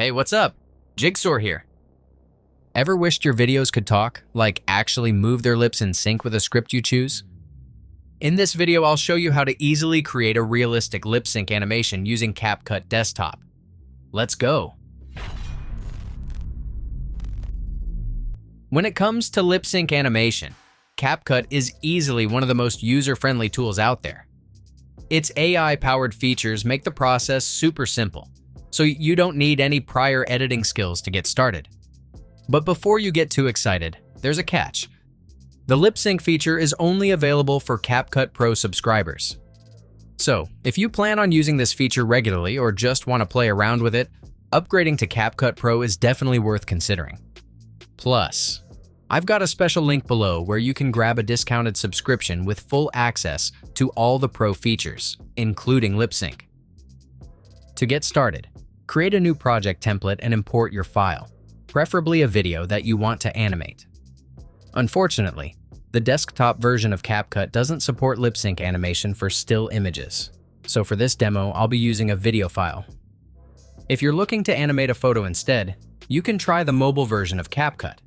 Hey, what's up? Jigxor here. Ever wished your videos could talk, like actually move their lips in sync with a script you choose? In this video, I'll show you how to easily create a realistic lip sync animation using CapCut Desktop. Let's go. When it comes to lip sync animation, CapCut is easily one of the most user-friendly tools out there. Its AI-powered features make the process super simple, so you don't need any prior editing skills to get started. But before you get too excited, there's a catch. The lip sync feature is only available for CapCut Pro subscribers. So, if you plan on using this feature regularly or just want to play around with it, upgrading to CapCut Pro is definitely worth considering. Plus, I've got a special link below where you can grab a discounted subscription with full access to all the Pro features, including lip sync. To get started, create a new project template and import your file, preferably a video that you want to animate. Unfortunately, the desktop version of CapCut doesn't support lip sync animation for still images, so for this demo, I'll be using a video file. If you're looking to animate a photo instead, you can try the mobile version of CapCut.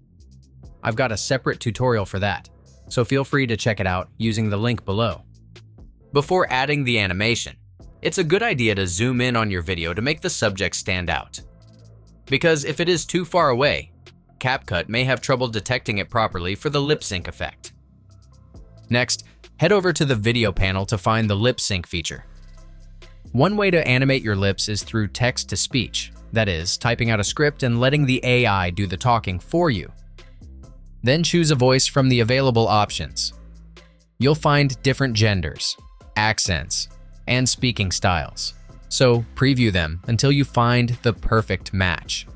I've got a separate tutorial for that, so feel free to check it out using the link below. Before adding the animation, it's a good idea to zoom in on your video to make the subject stand out. Because if it is too far away, CapCut may have trouble detecting it properly for the lip sync effect. Next, head over to the video panel to find the lip sync feature. One way to animate your lips is through text-to-speech, that is, typing out a script and letting the AI do the talking for you. Then choose a voice from the available options. You'll find different genders, accents, and speaking styles, so preview them until you find the perfect match.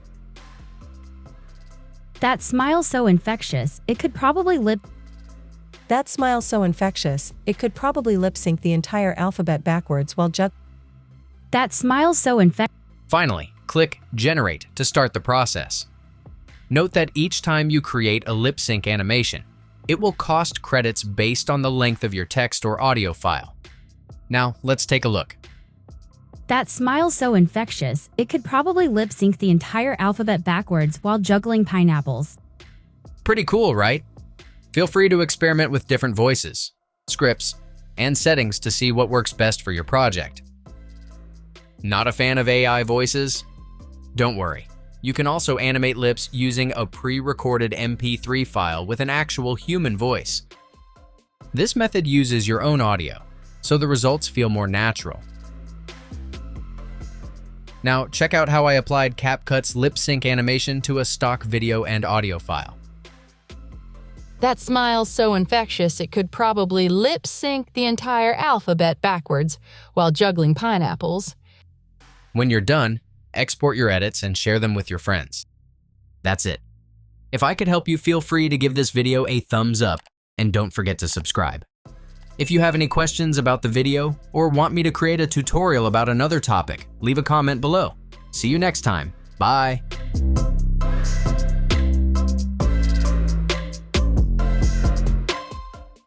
That smile's so infectious, it could probably lip sync the entire alphabet backwards while That smile's so infectious. Finally, click Generate to start the process. Note that each time you create a lip sync animation, it will cost credits based on the length of your text or audio file. Now, let's take a look. That smile's so infectious, it could probably lip sync the entire alphabet backwards while juggling pineapples. Pretty cool, right? Feel free to experiment with different voices, scripts, and settings to see what works best for your project. Not a fan of AI voices? Don't worry. You can also animate lips using a pre-recorded MP3 file with an actual human voice. This method uses your own audio, so the results feel more natural. Now, check out how I applied CapCut's lip sync animation to a stock video and audio file. That smile's so infectious it could probably lip sync the entire alphabet backwards while juggling pineapples. When you're done, export your edits and share them with your friends. That's it. If I could help you, feel free to give this video a thumbs up and don't forget to subscribe. If you have any questions about the video or want me to create a tutorial about another topic, leave a comment below. See you next time. Bye.